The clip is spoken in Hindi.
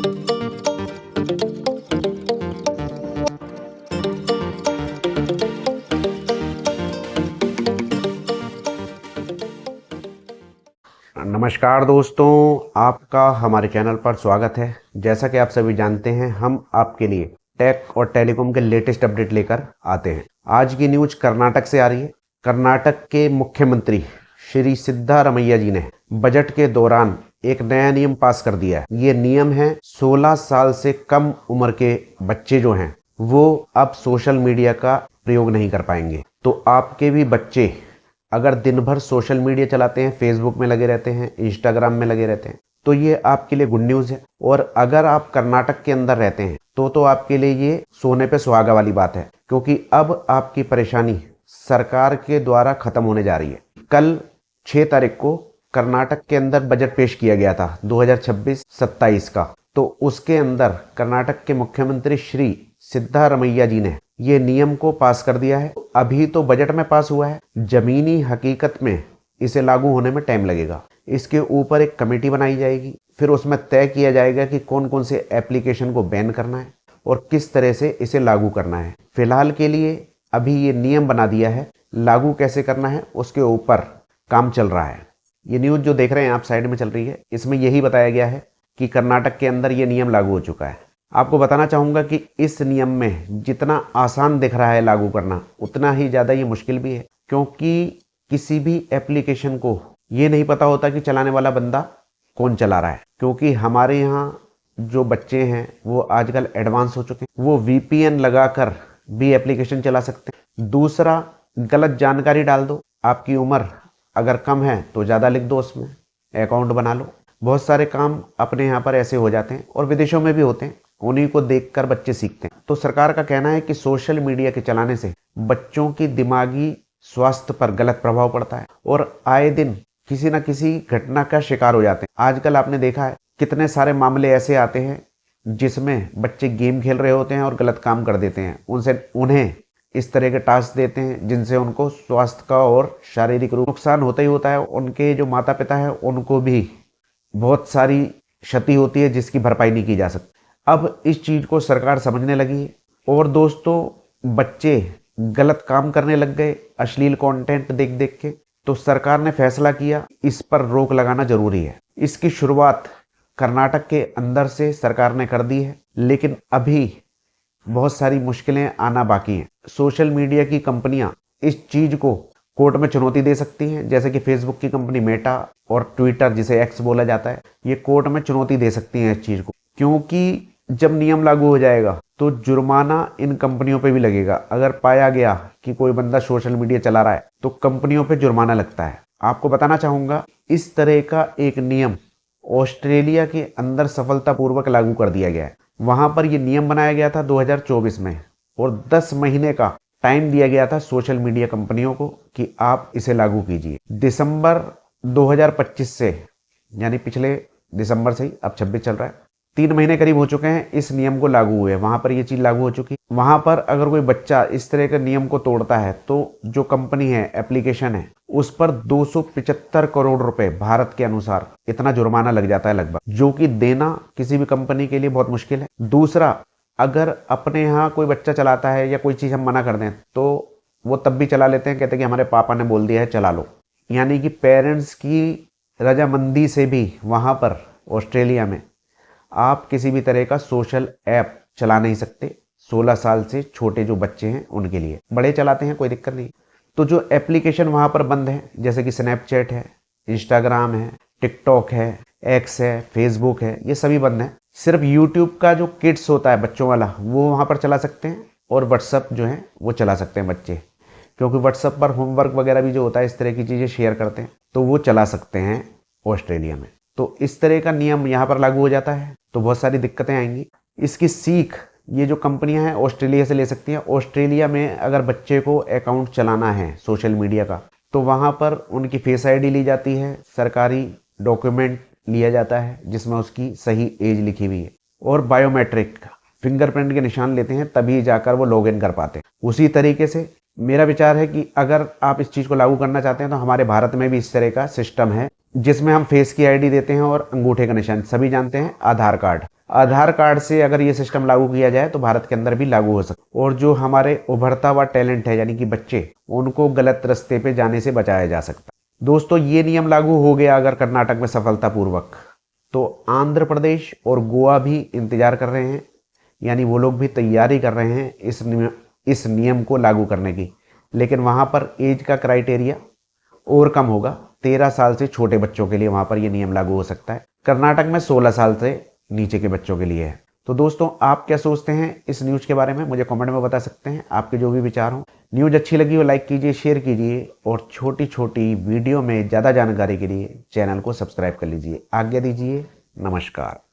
नमस्कार दोस्तों, आपका हमारे चैनल पर स्वागत है। जैसा कि आप सभी जानते हैं, हम आपके लिए टेक और टेलीकॉम के लेटेस्ट अपडेट लेकर आते हैं। आज की न्यूज कर्नाटक से आ रही है। कर्नाटक के मुख्यमंत्री श्री सिद्धारमैया जी ने बजट के दौरान एक नया नियम पास कर दिया है। ये नियम है 16 साल से कम उम्र के बच्चे जो हैं वो अब सोशल मीडिया का प्रयोग नहीं कर पाएंगे। तो आपके भी बच्चे अगर दिन भर सोशल मीडिया चलाते हैं, फेसबुक में लगे रहते हैं, इंस्टाग्राम में लगे रहते हैं, तो ये आपके लिए गुड न्यूज़ है। और अगर आप कर्नाटक के अंदर रहते हैं तो आपके लिए ये सोने पे सुहागा वाली बात है, क्योंकि अब आपकी परेशानी सरकार के द्वारा खत्म होने जा रही है। कल 6 तारीख को कर्नाटक के अंदर बजट पेश किया गया था 2026-27 का। तो उसके अंदर कर्नाटक के मुख्यमंत्री श्री सिद्धारमैया जी ने ये नियम को पास कर दिया है। अभी तो बजट में पास हुआ है, जमीनी हकीकत में इसे लागू होने में टाइम लगेगा। इसके ऊपर एक कमेटी बनाई जाएगी, फिर उसमें तय किया जाएगा कि कौन कौन से एप्लीकेशन को बैन करना है और किस तरह से इसे लागू करना है। फिलहाल के लिए अभी ये नियम बना दिया है, लागू कैसे करना है उसके ऊपर काम चल रहा है। ये न्यूज जो देख रहे हैं आप साइड में चल रही है, इसमें यही बताया गया है कि कर्नाटक के अंदर ये नियम लागू हो चुका है। आपको बताना चाहूँगा कि इस नियम में जितना आसान दिख रहा है लागू करना, उतना ही ज़्यादा ये मुश्किल भी है, क्योंकि किसी भी एप्लीकेशन को ये नहीं पता होता कि चलाने वाला बंदा कौन चला रहा है। क्योंकि हमारे यहाँ जो बच्चे हैं वो आजकल एडवांस हो चुके हैं, वो VPN लगाकर भी एप्लीकेशन चला सकते हैं। दूसरा, गलत जानकारी डाल दो, आपकी उम्र अगर कम है तो ज़्यादा लिख दो, उसमें अकाउंट बना लो। बहुत सारे काम अपने यहाँ पर ऐसे हो जाते हैं और विदेशों में भी होते हैं, उन्हीं को देखकर बच्चे सीखते हैं। तो सरकार का कहना है कि सोशल मीडिया के चलाने से बच्चों की दिमागी स्वास्थ्य पर गलत प्रभाव पड़ता है और आए दिन किसी न किसी घटना का शिकार हो जाते हैं। आजकल आपने देखा है कितने सारे मामले ऐसे आते हैं जिसमें बच्चे गेम खेल रहे होते हैं और गलत काम कर देते हैं। उन्हें इस तरह के टास्क देते हैं जिनसे उनको स्वास्थ्य का और शारीरिक रूप नुकसान होता ही होता है। उनके जो माता पिता है उनको भी बहुत सारी क्षति होती है जिसकी भरपाई नहीं की जा सकती। अब इस चीज़ को सरकार समझने लगी है। और दोस्तों, बच्चे गलत काम करने लग गए अश्लील कंटेंट देख देख के, तो सरकार ने फैसला किया इस पर रोक लगाना जरूरी है। इसकी शुरुआत कर्नाटक के अंदर से सरकार ने कर दी है, लेकिन अभी बहुत सारी मुश्किलें आना बाकी हैं। सोशल मीडिया की कंपनियां इस चीज़ को कोर्ट में चुनौती दे सकती हैं, जैसे कि फेसबुक की कंपनी मेटा और ट्विटर जिसे एक्स बोला जाता है, ये कोर्ट में चुनौती दे सकती हैं इस चीज़ को। क्योंकि जब नियम लागू हो जाएगा तो जुर्माना इन कंपनियों पे भी लगेगा। अगर पाया गया कि कोई बंदा सोशल मीडिया चला रहा है तो कंपनियों पे जुर्माना लगता है। आपको बताना चाहूँगा, इस तरह का एक नियम ऑस्ट्रेलिया के अंदर सफलतापूर्वक लागू कर दिया गया है। वहाँ पर ये नियम बनाया गया था 2024 में और 10 महीने का टाइम दिया गया था सोशल मीडिया कंपनियों को कि आप इसे लागू कीजिए। दिसंबर 2025 से, यानी पिछले दिसंबर से ही, अब 26 चल रहा है, 3 महीने करीब हो चुके हैं इस नियम को लागू हुए। वहां पर ये चीज लागू हो चुकी। वहां पर अगर कोई बच्चा इस तरह के नियम को तोड़ता है तो जो कंपनी है, एप्लीकेशन है, उस पर 275 करोड़ रुपए भारत के अनुसार इतना जुर्माना लग जाता है लगभग, जो कि देना किसी भी कंपनी के लिए बहुत मुश्किल है। दूसरा, अगर अपने यहाँ कोई बच्चा चलाता है या कोई चीज हम मना कर दें तो वो तब भी चला लेते हैं, कहते हैं कि हमारे पापा ने बोल दिया है चला लो। यानी कि पेरेंट्स की रजामंदी से भी वहां पर ऑस्ट्रेलिया में आप किसी भी तरह का सोशल ऐप चला नहीं सकते 16 साल से छोटे जो बच्चे हैं उनके लिए। बड़े चलाते हैं, कोई दिक्कत नहीं। तो जो एप्लीकेशन वहां पर बंद है, जैसे कि स्नैपचैट है, इंस्टाग्राम है, टिकटॉक है, एक्स है, फेसबुक है, ये सभी बंद है। सिर्फ यूट्यूब का जो किड्स होता है बच्चों वाला, वो वहां पर चला सकते हैं और व्हाट्सअप जो है वो चला सकते हैं बच्चे, क्योंकि व्हाट्सअप पर होमवर्क वगैरह भी जो होता है, इस तरह की चीज़ें शेयर करते हैं, तो वो चला सकते हैं ऑस्ट्रेलिया में। तो इस तरह का नियम यहाँ पर लागू हो जाता है तो बहुत सारी दिक्कतें आएंगी। इसकी सीख ये जो कंपनियां हैं ऑस्ट्रेलिया से ले सकती हैं। ऑस्ट्रेलिया में अगर बच्चे को अकाउंट चलाना है सोशल मीडिया का, तो वहाँ पर उनकी फेस आईडी ली जाती है, सरकारी डॉक्यूमेंट लिया जाता है जिसमें उसकी सही एज लिखी हुई है, और बायोमेट्रिक फिंगरप्रिंट के निशान लेते हैं, तभी जाकर वो लॉग इन कर पाते हैं। उसी तरीके से मेरा विचार है कि अगर आप इस चीज़ को लागू करना चाहते हैं तो हमारे भारत में भी इस तरह का सिस्टम है जिसमें हम फेस की आईडी देते हैं और अंगूठे का निशान, सभी जानते हैं आधार कार्ड। आधार कार्ड से अगर ये सिस्टम लागू किया जाए तो भारत के अंदर भी लागू हो सकता है और जो हमारे उभरता हुआ टैलेंट है यानी कि बच्चे, उनको गलत रास्ते पे जाने से बचाया जा सकता है। दोस्तों ये नियम लागू हो गया अगर कर्नाटक में सफलतापूर्वक, तो आंध्र प्रदेश और गोवा भी इंतजार कर रहे हैं, यानी वो लोग भी तैयारी कर रहे हैं इस नियम को लागू करने की। लेकिन वहाँ पर एज का क्राइटेरिया और कम होगा, 13 साल से छोटे बच्चों के लिए वहाँ पर ये नियम लागू हो सकता है। कर्नाटक में 16 साल से नीचे के बच्चों के लिए है। तो दोस्तों आप क्या सोचते हैं इस न्यूज़ के बारे में, मुझे कमेंट में बता सकते हैं। आपके जो भी विचार हों, न्यूज़ अच्छी लगी हो लाइक कीजिए, शेयर कीजिए और छोटी छोटी वीडियो में ज़्यादा जानकारी के लिए चैनल को सब्सक्राइब कर लीजिए। आज्ञा दीजिए, नमस्कार।